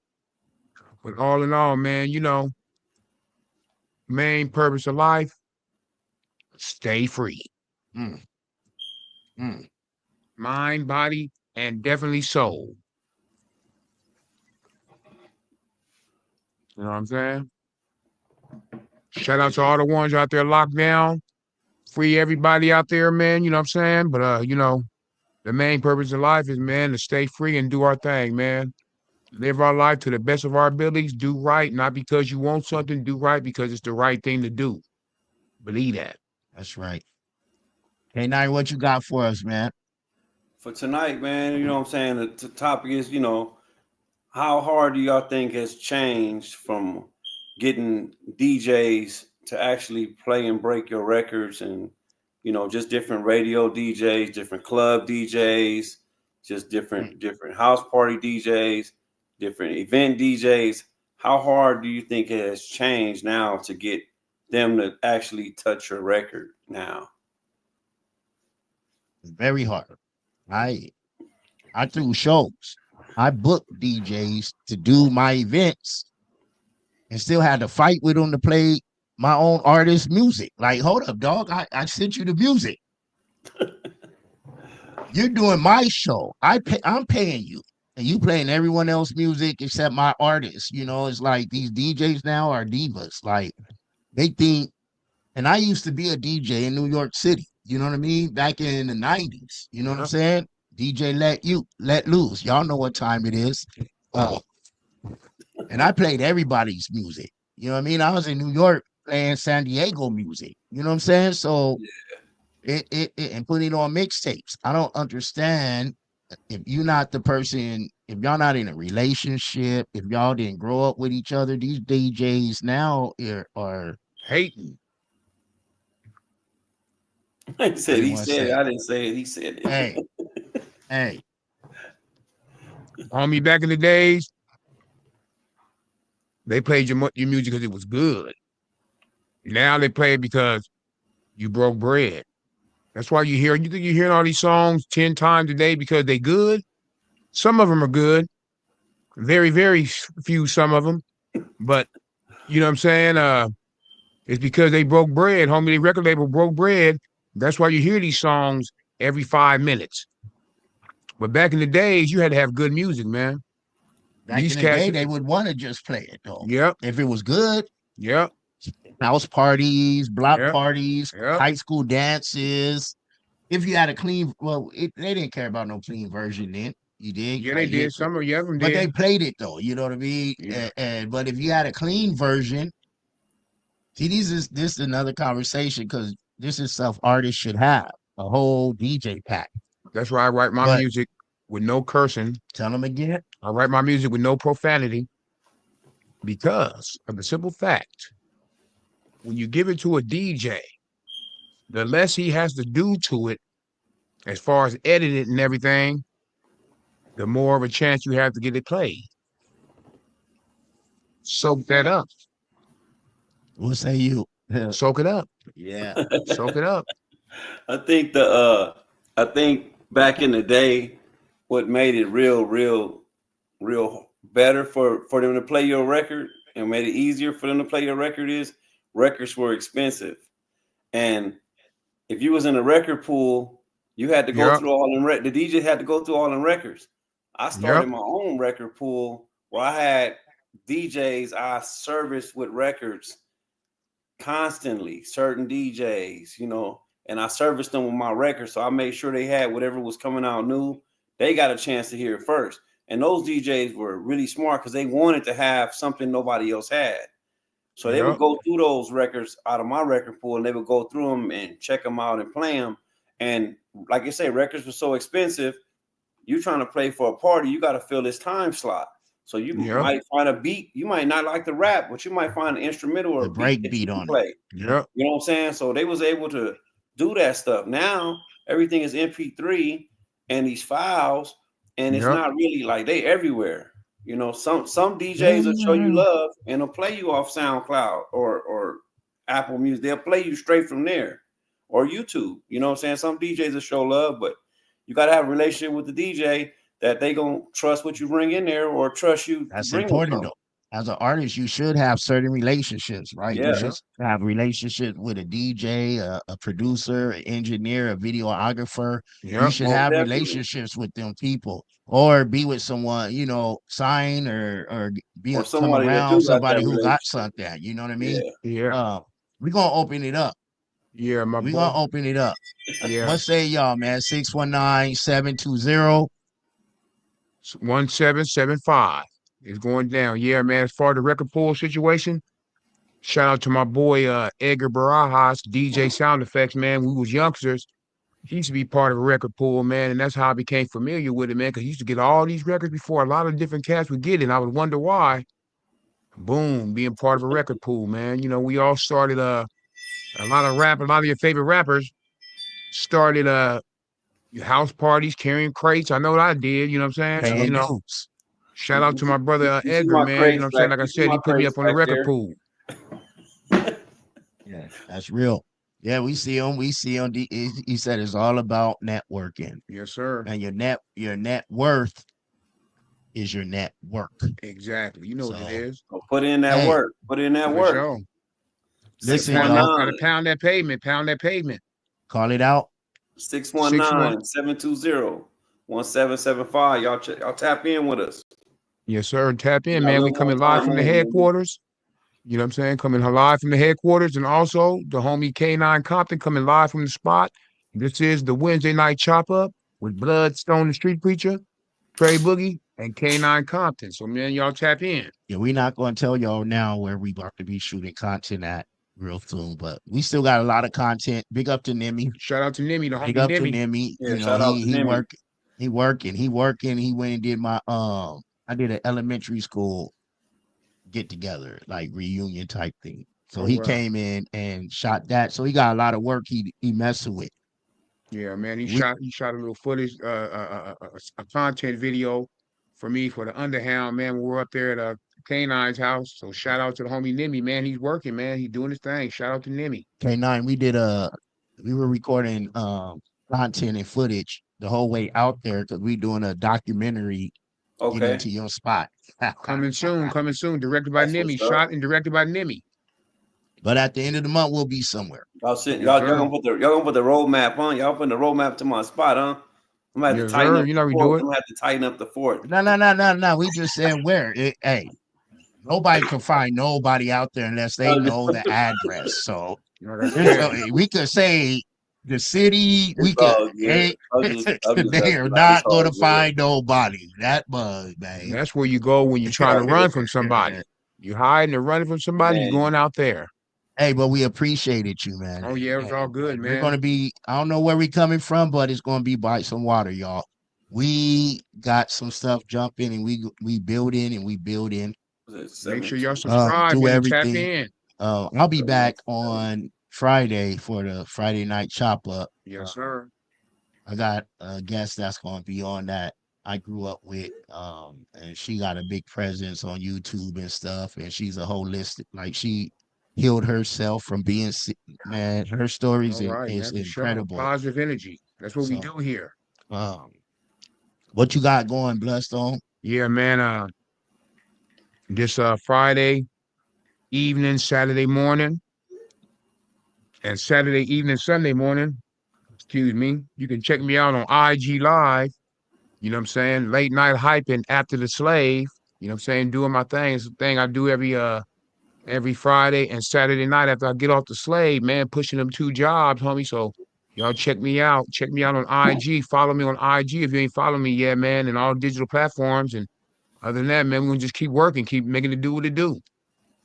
Speaker 14: But all in all, man, main purpose of life, stay free.
Speaker 15: mm, mm.
Speaker 14: Mind, body, and definitely soul. You know what I'm saying? Shout out to all the ones out there locked down. Free everybody out there, man. You know what I'm saying? But the main purpose of life is, man, to stay free and do our thing, man. Live our life to the best of our abilities. Do right, not because you want something. Do right because it's the right thing to do. Believe that.
Speaker 15: That's right. Hey, Nine, what you got for us, man?
Speaker 13: For tonight, man, you know what I'm saying? The topic is, how hard do y'all think has changed from getting DJs to actually play and break your records and, just different radio DJs, different club DJs, just different house party DJs, different event DJs. How hard do you think it has changed now to get them to actually touch your record now?
Speaker 15: Very hard. I threw shows. I booked DJs to do my events and still had to fight with them to play my own artist music. Like, hold up, dog. I sent you the music. You're doing my show. I'm paying you. And you playing everyone else's music except my artists. It's like these DJs now are divas. Like they think, and I used to be a DJ in New York City. You know what I mean? Back in the 90s. You know what I'm saying? DJ let loose. Y'all know what time it is. And I played everybody's music. You know what I mean? I was in New York playing San Diego music. You know what I'm saying? So it and putting it on mixtapes. I don't understand if you're not the person, if y'all not in a relationship, if y'all didn't grow up with each other, these DJs now are
Speaker 14: hating.
Speaker 13: He said,
Speaker 15: didn't
Speaker 13: he
Speaker 15: want to
Speaker 13: said
Speaker 15: say
Speaker 13: it.
Speaker 15: it.
Speaker 13: I didn't say it. He said it.
Speaker 15: Hey, hey,
Speaker 14: Homie, back in the days, they played your music because it was good. Now they play it because you broke bread. That's why you think you're hearing all these songs 10 times a day because they good. Some of them are good. Very, very few, some of them. But you know what I'm saying? It's because they broke bread, homie. The record label broke bread. That's why you hear these songs every 5 minutes. But back in the days, you had to have good music, man.
Speaker 15: back
Speaker 14: These
Speaker 15: in the
Speaker 14: cats,
Speaker 15: day, they would want to just play it though.
Speaker 14: yep,
Speaker 15: If it was good,
Speaker 14: yep,
Speaker 15: house parties, block
Speaker 14: yep,
Speaker 15: parties,
Speaker 14: yep.
Speaker 15: high school dances. If you had a clean, well, they didn't care about no clean version then. You did
Speaker 14: Yeah, they
Speaker 15: like
Speaker 14: did.
Speaker 15: hit,
Speaker 14: Some of them
Speaker 15: but they
Speaker 14: did.
Speaker 15: played it though. You know what I mean?
Speaker 14: Yeah,
Speaker 15: And but if you had a clean version, see, this is another conversation because this is stuff artists should have a whole DJ pack.
Speaker 14: that's why I write my
Speaker 15: But
Speaker 14: music with no cursing.
Speaker 15: tell them again.
Speaker 14: I write my music with no profanity because of the simple fact when you give it to a DJ, the less he has to do to it as far as edit it and everything, the more of a chance you have to get it played. Soak that up.
Speaker 15: What say you?
Speaker 14: Soak it up.
Speaker 15: Yeah.
Speaker 14: Soak it up.
Speaker 13: I think I think back in the day, what made it real better for them to play your record and made it easier for them to play your record is records were expensive. And if you was in a record pool, you had to go
Speaker 14: Yep.
Speaker 13: through all them the DJ had to go through all them records. I started
Speaker 14: Yep.
Speaker 13: my own record pool where I had DJs I serviced with records constantly, certain DJs, and I serviced them with my records. So I made sure they had whatever was coming out new. They got a chance to hear it first. And those DJs were really smart because they wanted to have something nobody else had. So they would
Speaker 14: Yep.
Speaker 13: go through those records out of my record pool and they would go through them and check them out and play them. And like I say, records were so expensive. You trying to play for a party, you got to fill this time slot. So you
Speaker 14: Yep.
Speaker 13: might find a beat. You might not like the rap, but you might find an instrumental or
Speaker 15: The
Speaker 13: a beat
Speaker 15: break
Speaker 13: that
Speaker 15: beat
Speaker 13: you can
Speaker 15: on
Speaker 13: play.
Speaker 15: it.
Speaker 14: Yep.
Speaker 13: You know what I'm saying? So they was able to do that stuff. Now everything is MP3 and these files, and it's
Speaker 14: Yep.
Speaker 13: not really like they everywhere. Some DJs will show you love and they'll play you off SoundCloud or Apple Music. They'll play you straight from there or YouTube. You know what I'm saying? Some DJs will show love, but you got to have a relationship with the DJ that they gonna trust what you bring in there or trust you
Speaker 15: That's
Speaker 13: to bring them
Speaker 15: important
Speaker 13: something.
Speaker 15: though. As an artist, you should have certain relationships, right? You
Speaker 13: Yeah.
Speaker 15: should have relationships with a DJ, a producer, an engineer, a videographer. You
Speaker 14: Yep.
Speaker 15: should
Speaker 13: Most
Speaker 15: have
Speaker 13: definitely.
Speaker 15: relationships with them people, or be with someone, sign or
Speaker 13: Or
Speaker 15: come
Speaker 13: somebody that
Speaker 15: around
Speaker 13: do got
Speaker 15: somebody
Speaker 13: that
Speaker 15: who got
Speaker 13: relationship.
Speaker 15: something. You know what I mean?
Speaker 13: Yeah.
Speaker 14: Yeah.
Speaker 15: We're gonna open it up.
Speaker 14: Yeah, my
Speaker 15: We're
Speaker 14: boy.
Speaker 15: gonna open it up.
Speaker 14: Yeah.
Speaker 15: What say y'all, man? 619-720.
Speaker 14: 1775 is going down. Yeah, man. As far as the record pool situation, shout out to my boy Edgar Barajas, DJ Sound Effects, man. We was youngsters. He used to be part of a record pool, man, and that's how I became familiar with it, man, because he used to get all these records before a lot of different cats would get it, and I would wonder why. Boom, being part of a record pool, man. We all started a lot of your favorite rappers started house parties, carrying crates. I know what I did, you know what I'm saying? So,
Speaker 15: Paying dues.
Speaker 14: shout out to my brother
Speaker 13: You see
Speaker 14: Edgar,
Speaker 13: my
Speaker 14: man. You know
Speaker 13: crates
Speaker 14: what I'm saying?
Speaker 13: back.
Speaker 14: Like I
Speaker 13: You see
Speaker 14: said,
Speaker 13: my
Speaker 14: he put me
Speaker 13: crates
Speaker 14: up on the
Speaker 13: back
Speaker 14: record
Speaker 13: there.
Speaker 14: pool.
Speaker 15: Yeah, that's real. Yeah, we see him. We see him. He said it's all about networking,
Speaker 14: Yes, sir.
Speaker 15: and your net worth is your network.
Speaker 14: Exactly. You know what it is.
Speaker 13: So put in that
Speaker 15: Hey,
Speaker 13: work. Put in that
Speaker 14: For
Speaker 13: work.
Speaker 14: sure.
Speaker 15: listen, y'all.
Speaker 14: Gotta pound that pavement. Pound that pavement.
Speaker 15: Call it out.
Speaker 13: 619-720-1775. Y'all tap in with us.
Speaker 14: Yes, sir. Tap in,
Speaker 13: Got a
Speaker 14: man. We
Speaker 13: little more
Speaker 14: coming live
Speaker 13: time
Speaker 14: from the
Speaker 13: on, baby.
Speaker 14: headquarters. You know what I'm saying? Coming live from the headquarters, and also the homie K9 Compton coming live from the spot. This is the Wednesday night chop up with Bloodstone, the Street Preacher, Trey Boogie, and K9 Compton. So, man, y'all tap in.
Speaker 15: Yeah, we're not going to tell y'all now where we about to be shooting content at real soon, but we still got a lot of content. Big up to Nimmy.
Speaker 14: Shout out to Nimmy, the homie
Speaker 15: Big up to
Speaker 14: Nimmy.
Speaker 15: Nimmy.
Speaker 13: Yeah, shout out to
Speaker 15: he
Speaker 13: Nimmy.
Speaker 15: working. He went and did my I did an elementary school get together, like reunion type thing. So he came in and shot that. So he got a lot of work he messing with.
Speaker 14: Yeah, man. He shot a little footage, a content video for me for the Underhound, man. We're up there at K9's house. So shout out to the homie Nimmy, man. He's working, man. He's doing his thing. Shout out to Nimmy.
Speaker 15: K9, we were recording content and footage the whole way out there because we doing a documentary getting to your spot.
Speaker 14: Coming soon, directed by Nimmy, shot and directed by Nimmy.
Speaker 15: But at the end of the month, we'll be somewhere.
Speaker 13: Y'all gonna put the roadmap on. Y'all putting the roadmap to my spot, huh? I'm gonna have to tighten up.
Speaker 14: You know we do it.
Speaker 13: I'm gonna have to tighten up the fort.
Speaker 15: No. We just said where. Hey, nobody can find nobody out there unless they know the address. So we could say the city. We could. They are not going to find nobody. That bug, man.
Speaker 14: That's where you go when you're trying to run from somebody. You're hiding or running from somebody. You're going out there.
Speaker 15: Hey, but we appreciated you, man.
Speaker 14: Oh yeah, it was all good, man.
Speaker 15: We're gonna be. I don't know where we coming from, but it's gonna be by some water, y'all. We got some stuff jumping, and we building and we building.
Speaker 14: Make sure y'all subscribe and tap in.
Speaker 15: I'll be back on Friday for the Friday night chop up.
Speaker 14: Yes, sir.
Speaker 15: I got a guest that's gonna be on that I grew up with, and she got a big presence on YouTube and stuff, and she's a holistic. Like she healed herself from being sick, man. Her stories is incredible.
Speaker 14: Positive energy. That's what we do here.
Speaker 15: What you got going, Bloodstone?
Speaker 14: Yeah, man. This Friday evening, Saturday morning, and Saturday evening, Sunday morning. Excuse me. You can check me out on IG Live. You know what I'm saying? Late night hyping after the slave. You know what I'm saying? Doing my thing. It's a thing I do every Friday and Saturday night after I get off the slave, man, pushing them 2 jobs, homie. So y'all check me out. Check me out on IG. Follow me on IG if you ain't following me yet, man, and all digital platforms. And other than that, man, we're going to just keep working, keep making it do what it do.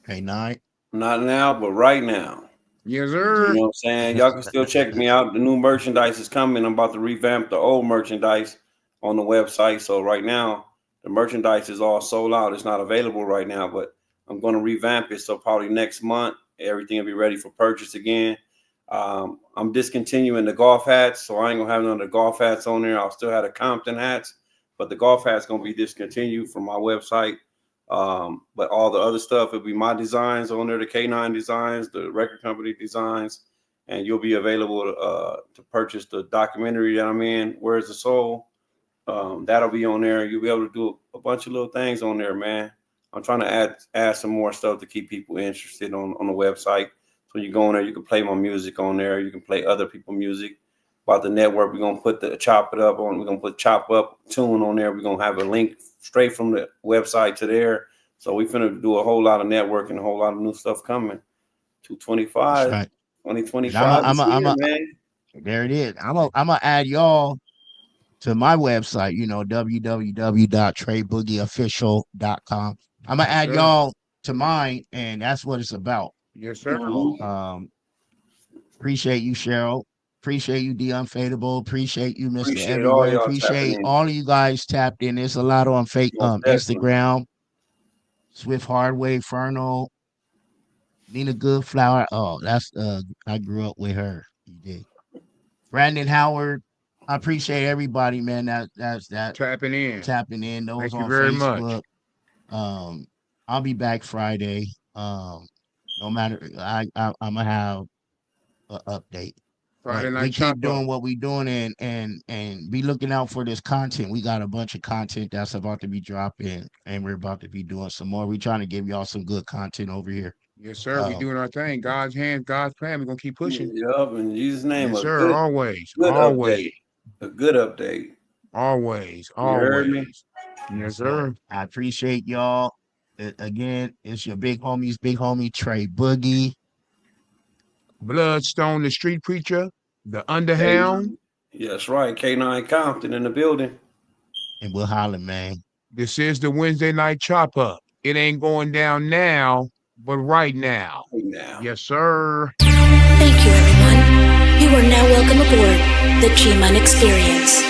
Speaker 15: Hey, Not
Speaker 13: now, but right now.
Speaker 14: Yes, sir.
Speaker 13: You know what I'm saying? Y'all can still check me out. The new merchandise is coming. I'm about to revamp the old merchandise on the website. So right now, the merchandise is all sold out. It's not available right now, but I'm going to revamp it. So probably next month, everything will be ready for purchase again. I'm discontinuing the golf hats, so I ain't going to have none of the golf hats on there. I'll still have the Compton hats, but the golf hats going to be discontinued from my website. But all the other stuff, it'll be my designs on there, the K9 designs, the record company designs, and you'll be available to purchase the documentary that I'm in, Where's the Soul? That'll be on there. You'll be able to do a bunch of little things on there, man. I'm trying to add some more stuff to keep people interested on the website. So you go on there, you can play my music on there. You can play other people's music. About the network, we're going to put the Chop It Up on. We're going to put Chop Up tune on there. We're going to have a link straight from the website to there. So we're finna do a whole lot of networking, a whole lot of new stuff coming. 225, right. 2025. Man.
Speaker 15: There it is. I'm gonna add y'all to my website, www.TreyBoogieOfficial.com. I'm gonna add y'all to mine, and that's what it's about.
Speaker 14: Yes, sir.
Speaker 15: Appreciate you, Cheryl. Appreciate you, D Unfadable. Appreciate you, Mr. Everywhere. Appreciate all of you guys tapped in. There's a lot on Instagram. Swift Hardway, Ferno, Nina Goodflower. Oh, that's I grew up with her. You did. Brandon Howard. I appreciate everybody, man. That's
Speaker 14: tapping in.
Speaker 15: Those
Speaker 14: Thank
Speaker 15: on
Speaker 14: you very
Speaker 15: Facebook.
Speaker 14: Much.
Speaker 15: I'll be back Friday. No matter, I'm gonna have an update.
Speaker 14: Friday night
Speaker 15: we keep doing what we doing and be looking out for this content. We got a bunch of content that's about to be dropping, and we're about to be doing some more. We're trying to give y'all some good content over here.
Speaker 14: Yes, sir. We doing our thing. God's hands, God's plan. We're gonna keep pushing.
Speaker 13: Yup, in Jesus' name.
Speaker 14: Yes, sir. Always. Always.
Speaker 13: A good update.
Speaker 14: Always.
Speaker 13: You heard me?
Speaker 14: Yes, sir.
Speaker 15: I appreciate y'all. Again, it's your big homie Trey Boogie.
Speaker 14: Bloodstone, the street preacher, the Underhound.
Speaker 13: Yes, right. K9 Compton in the building.
Speaker 15: And we'll holler, man.
Speaker 14: This is the Wednesday night chop up. It ain't going down now, but right now. Yes, sir.
Speaker 12: Thank you, everyone. You are now welcome aboard the Choppin Experience.